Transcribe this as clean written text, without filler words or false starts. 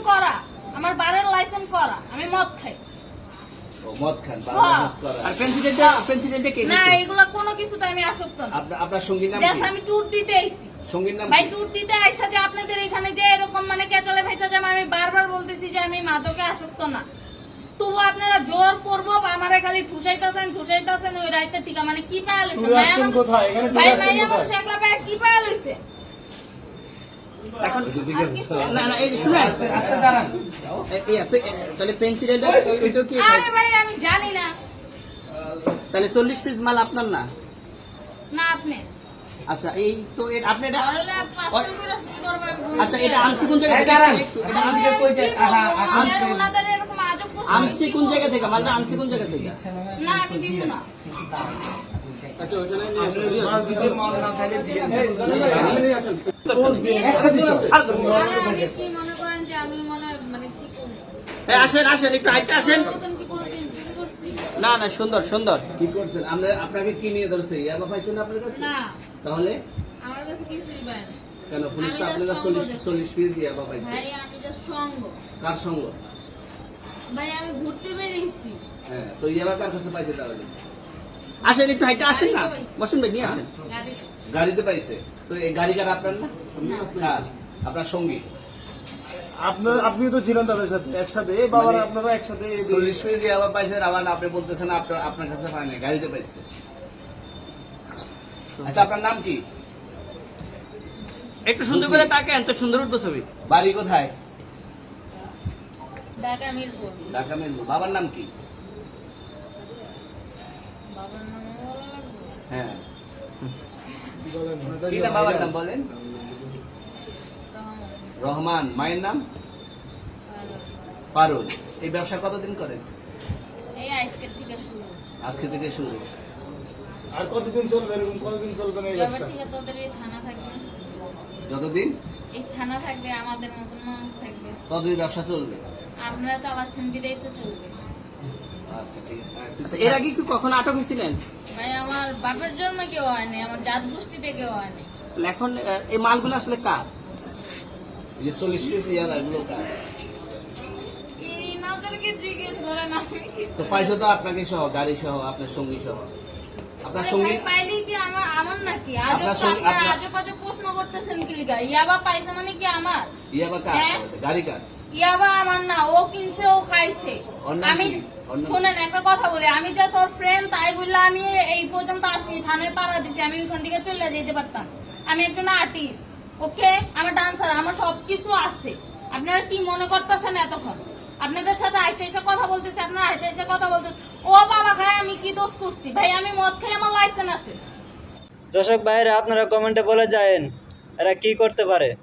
করা, আমার বারের লাইসেন্স করা, আমি মদ খাই। ও মদ খান, বারবার করা। আর প্রেসিডেন্টে কে না, দিত? এগুলো কোনো কিছুতে আমি আসক্ত না। আপনার সঙ্গীর নাম জাস্ট কি? আমি ট্যুর দিতে আইছি। সঙ্গীর নাম ভাই কি? ট্যুর দিতে আইসা যে আপনাদের এখানে যে এরকম মানে কেচালে ভাইসা যে আমি বারবার বলতেছি যে আমি মাদকে আসক্ত না, তবু আপনারা জোর করবো আমারে খালি ঠুসাইতাছেন ওই রাইতে ঠিক মানে কি পায়া লইছেন ভাই? ভাই ভাই আমার শেখলা পায়া কি পায়া লইছে? এখন ঠিক আছে। না না এই শুনে আস্তে আস্তে দাঁড়ান। তাহলে প্রেসিডেন্ট ওইটা কি? আরে ভাই আমি জানি না। তাহলে 40 পিস মাল আপনার না? না আপনি আচ্ছা এই তো আপনি এটা তাহলে পাঁচশো করে সুন্দরভাবে বলছেন। আচ্ছা এটা আনছি কোন জায়গা থেকে? এটা আনছি কই জায়গা? ওনাদের এরকম আজব প্রশ্ন আনছি কোন জায়গা থেকে? মালটা আনছি কোন জায়গা থেকে? না আমি দিব না। আচ্ছা ওখানে নিয়ে আসুন। মাল দিতে মাল না চাইলে দিয়ে আপনি কি মনে করেন যে আমি মানে কি করব? এই আসেন আসেন একটু আইতে আসেন। নতুন কি বলছেন চুরি করছি? না না সুন্দর সুন্দর। কি করছেন? আপনাকে কি নিয়ে ধরছে? ইয়াবা পাইছেন আপনার কাছে? না তাহলে আমার কাছে কিছুই পায় না। কেন পুলিশ আমি আপনারা just সঙ্গ 40 পিস ইয়াবা পাইছে? ভাই আমি জাস্ট সঙ্গ। কার সঙ্গ? ভাই আমি ঘুরতে বেরিয়েছি। হ্যাঁ, তো ইয়াবা কার কাছে পাইছে তাহলে? আসেন একটু হাইটে আসেন না। বসুন ভাই নিয়ে আসেন। গাড়িতে। গাড়িতে পাইছে। তো এই গাড়ি কার আপনার না? না। কার? আপনার সঙ্গী। আপনি তো ছিলেন তাদের সাথে একসাথে, এই বাবার আপনারা একসাথে 40 পিস ইয়াবা পাইছেন, আবার আপনি বলতেছেন আপনার কাছে পায় না, গাড়িতে পাইছে। আচ্ছা আপনার নাম কি? একটু সুন্দর করে তাকান তো সুন্দর উঠবো ছবি। বাড়ি কোথায়? ঢাকা মিরপুর। ঢাকা মিরপুর। বাবার নাম কি? বাবার নাম বলা লাগবে? হ্যাঁ। কি নাম বাবার নাম বলেন? রহমান। রহমান। মায়ের নাম? আর পারুল। এই ব্যবসা কতদিন করেন? এই আজকের থেকে শুরু। আজকে থেকে শুরু। আর কতদিন চলবে, এরকম কতদিন চলবে না এই এবার ব্যবসা? থেকে তোদের এই থানা থাকবে, যতদিন এই থানা থাকবে, আমাদের মতন মানুষ থাকবে। ততদিন ব্যবসা চলবে। আপনারা চালাচ্ছেন বিদায় তো চলবে। আচ্ছা ঠিক আছে। আর আচ্ছা, এর আগে কি কখনো আটক হয়েছিলেন? ভাই আমার বাপের জন্ম কেউ হয়নি, আমার জাত গোষ্ঠীতে কেউ হয়নি। তাহলে এখন এই মালগুলো আসলে কার? এই যে 40 পিস ইয়াবা এগুলো কার? ইনাদেরকে জিজ্ঞেস করেন আমি কি- তো পাইছো তো আপনাকে সহ, গাড়ি সহ, আপনার সঙ্গী সহ। আপনার আরে সঙ্গী ভাই, পাইলেই কি আমার নাকি? আজব আপনার তো সঙ্গে- আপনারা আপনার- আজব আজব প্রশ্ন করতেছেন কি লিগা? ইয়াবা পাইছে মানে কি আমার? ইয়াবা কার? হ্যাঁ? গাড়ি কার? ইয়াবা আমার না, ও কিনছে ও খাইছে। ওর নাম আমি কি? ওর নাম- শোনেন একটা কথা বলি, আমি যে তোর ফ্রেন্ড তাই বললে আমি এই পর্যন্ত আসি, থানায় পাড়া দিছি, আমি ওইখান থেকে চলে যেতে পারতাম। আমি একজন আর্টিস্ট, ওকে, আমার ডান্সার, আমার সবকিছু আছে। আপনারা কি মনে করতেছেন এতক্ষণ? আপনাদের সাথে আইসা এসে কথা বলতেছি, আপনারা আইসা এসে কথা বলতেছেন। ও বাবা খায়, আমি কি দোষ করছি? ভাই আমি মদ খাই, আমার লাইসেন্স আছে। দর্শক ভাইরা আপনারা কমেন্টে বলে যায়েন এরা কি করতে পারে।